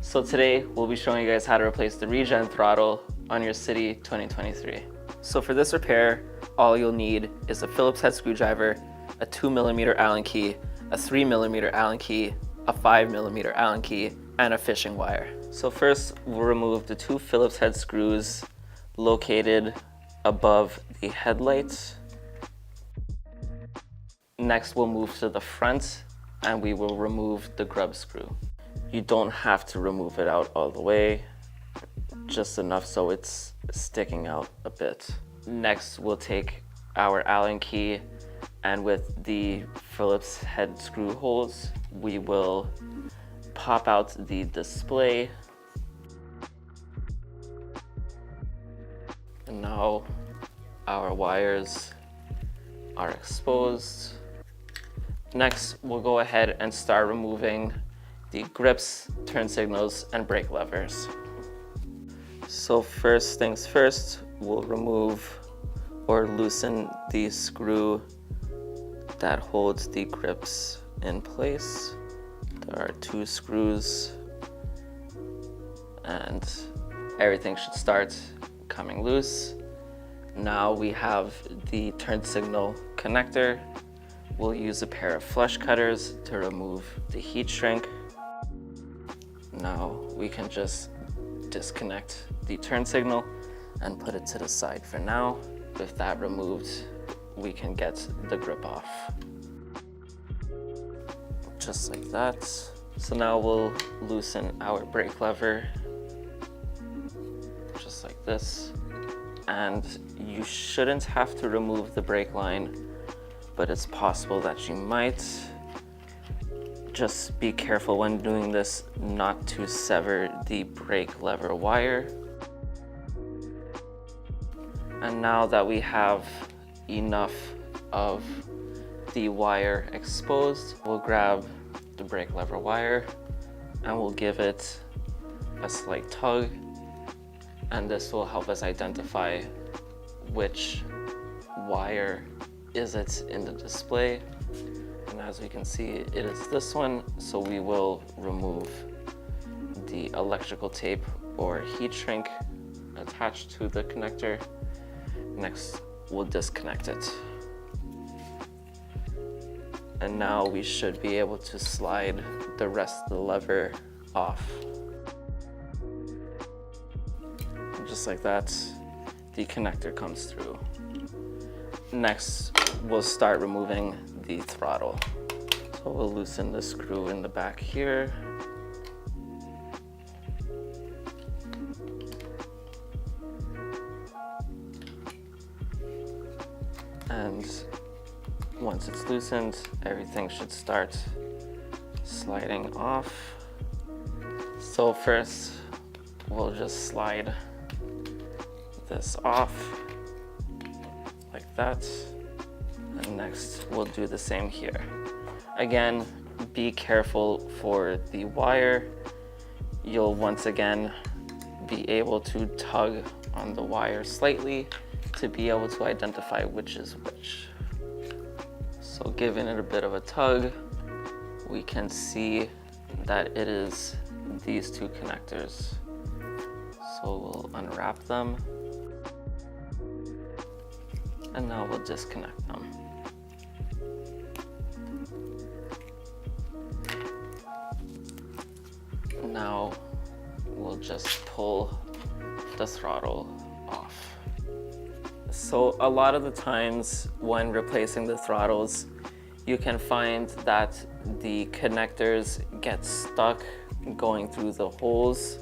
So today we'll be showing you guys how to replace the Regen throttle on your City 2023. So for this repair, all you'll need is a Phillips head screwdriver, a 2mm Allen key, a 3mm Allen key, a 5mm Allen key, and a fishing wire. So first we'll remove the two Phillips head screws located above the headlights. Next we'll move to the front and we will remove the grub screw. You don't have to remove it out all the way, just enough so it's sticking out a bit. Next we'll take our Allen key and with the Phillips head screw holes, we will pop out the display. And now our wires are exposed. Next, we'll go ahead and start removing the grips, turn signals, and brake levers. So first things first, we'll remove or loosen the screw that holds the grips in place. There are two screws and everything should start coming loose. Now we have the turn signal connector. We'll use a pair of flush cutters to remove the heat shrink. Now we can just disconnect the turn signal and put it to the side for now. With that removed, we can get the grip off. Just like that. So now we'll loosen our brake lever, just like this. And you shouldn't have to remove the brake line, but it's possible that you might. Just be careful when doing this not to sever the brake lever wire. And now that we have enough of the wire exposed, we'll grab the brake lever wire and we'll give it a slight tug, and this will help us identify which wire is it in the display. And as we can see, it is this one, so we will remove the electrical tape or heat shrink attached to the connector. Next, we'll disconnect it. And now we should be able to slide the rest of the lever off. And just like that, the connector comes through. Next, we'll start removing the throttle. So we'll loosen the screw in the back here. And once it's loosened, everything should start sliding off. So first, we'll just slide this off like that. And next, we'll do the same here. Again, be careful for the wire. You'll once again be able to tug on the wire slightly to be able to identify which is which. So giving it a bit of a tug, we can see that it is these two connectors. So we'll unwrap them. And now we'll disconnect them. Now we'll just pull the throttle off. So a lot of the times when replacing the throttles, you can find that the connectors get stuck going through the holes.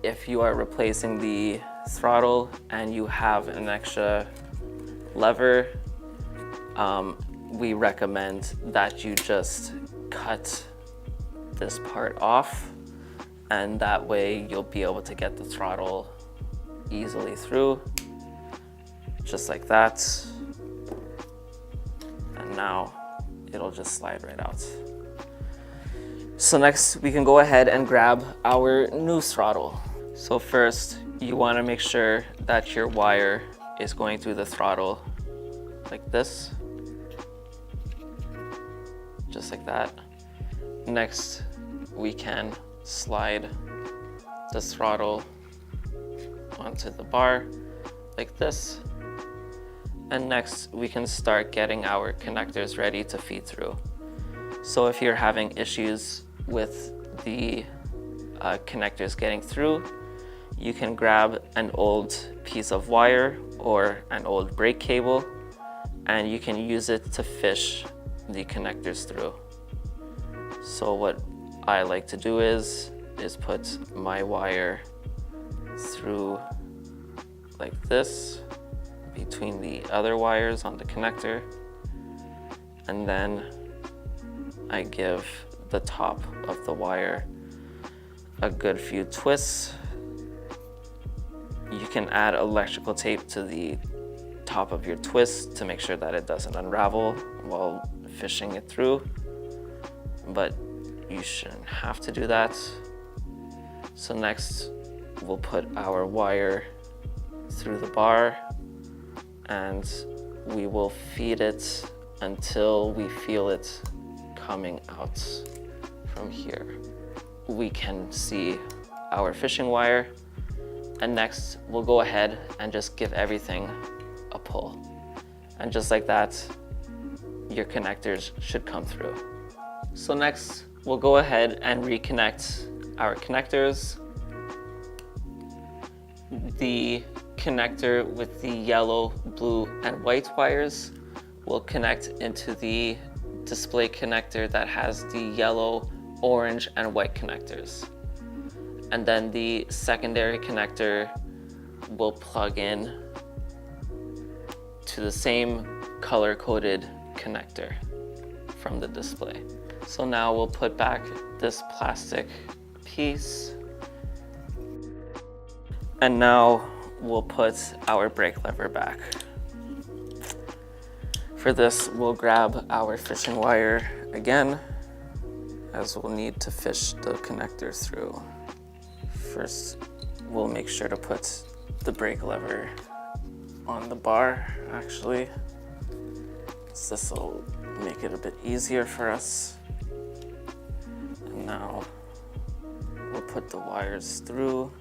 If you are replacing the throttle and you have an extra lever, we recommend that you just cut this part off, and that way you'll be able to get the throttle easily through, just like that. And now it'll just slide right out. So next we can go ahead and grab our new throttle. So first, you want to make sure that your wire is going through the throttle like this, just like that. Next, we can slide the throttle onto the bar like this. And next we can start getting our connectors ready to feed through. So if you're having issues with the connectors getting through, you can grab an old piece of wire or an old brake cable, and you can use it to fish the connectors through. So what I like to do is put my wire through like this between the other wires on the connector, and then I give the top of the wire a good few twists. You can add electrical tape to the top of your twist to make sure that it doesn't unravel while fishing it through, but you shouldn't have to do that. So next we'll put our wire through the bar, and we will feed it until we feel it coming out from here. We can see our fishing wire, and next we'll go ahead and just give everything a pull. And just like that, your connectors should come through. So next we'll go ahead and reconnect our connectors. The connector with the yellow, blue, and white wires will connect into the display connector that has the yellow, orange, and white connectors. And then the secondary connector will plug in to the same color-coded connector from the display. So now we'll put back this plastic piece, and now we'll put our brake lever back. For this, we'll grab our fishing wire again, as we'll need to fish the connector through. First, we'll make sure to put the brake lever on the bar, actually. So this will make it a bit easier for us. And now we'll put the wires through.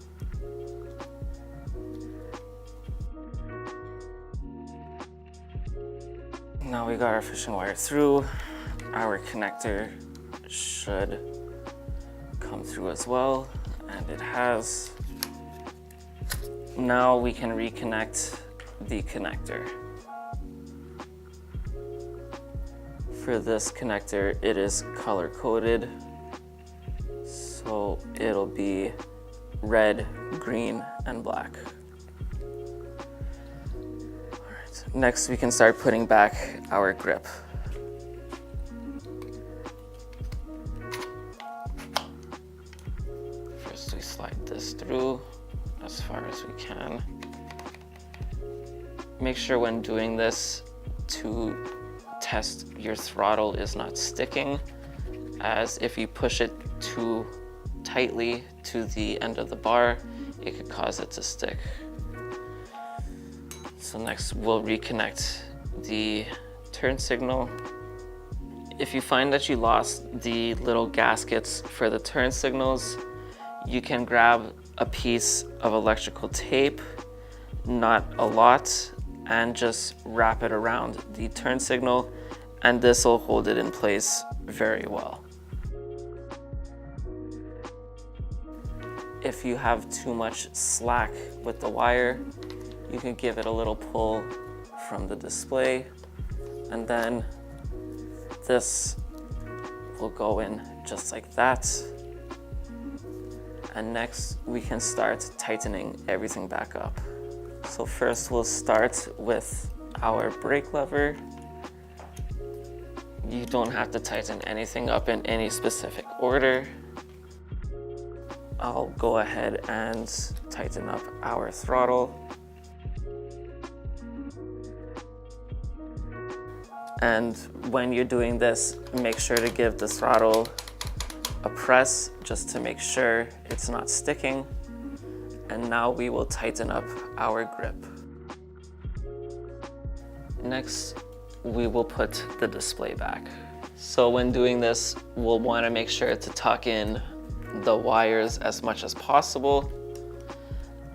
Now we got our fishing wire through. Our connector should come through as well, and it has. Now we can reconnect the connector. For this connector, it is color coded, so it'll be red, green, and black. Next, we can start putting back our grip. First, we slide this through as far as we can. Make sure when doing this to test your throttle is not sticking, as if you push it too tightly to the end of the bar, it could cause it to stick. So next we'll reconnect the turn signal. If you find that you lost the little gaskets for the turn signals, you can grab a piece of electrical tape, not a lot, and just wrap it around the turn signal, and this will hold it in place very well. If you have too much slack with the wire, you can give it a little pull from the display, and then this will go in just like that. And next we can start tightening everything back up. So first we'll start with our brake lever. You don't have to tighten anything up in any specific order. I'll go ahead and tighten up our throttle. And when you're doing this, make sure to give the throttle a press just to make sure it's not sticking. And now we will tighten up our grip. Next, we will put the display back. So when doing this, we'll want to make sure to tuck in the wires as much as possible.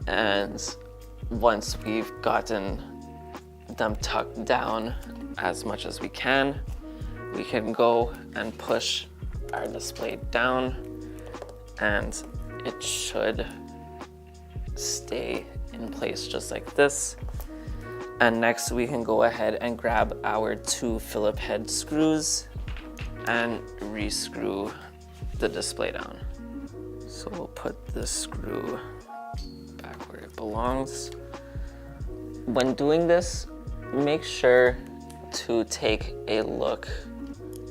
And once we've gotten them tucked down as much as we can go and push our display down, and it should stay in place just like this. And next we can go ahead and grab our 2 Phillip head screws and re-screw the display down. So we'll put this screw back where it belongs. When doing this, make sure to take a look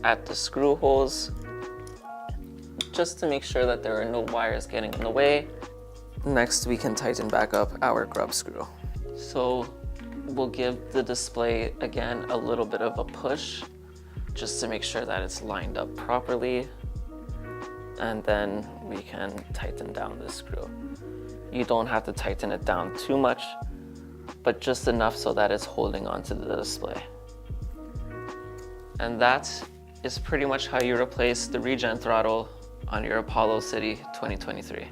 at the screw holes just to make sure that there are no wires getting in the way. Next, we can tighten back up our grub screw. So we'll give the display again a little bit of a push just to make sure that it's lined up properly, and then we can tighten down this screw. You don't have to tighten it down too much, but just enough so that it's holding onto the display. And that is pretty much how you replace the Regen throttle on your Apollo City 2023.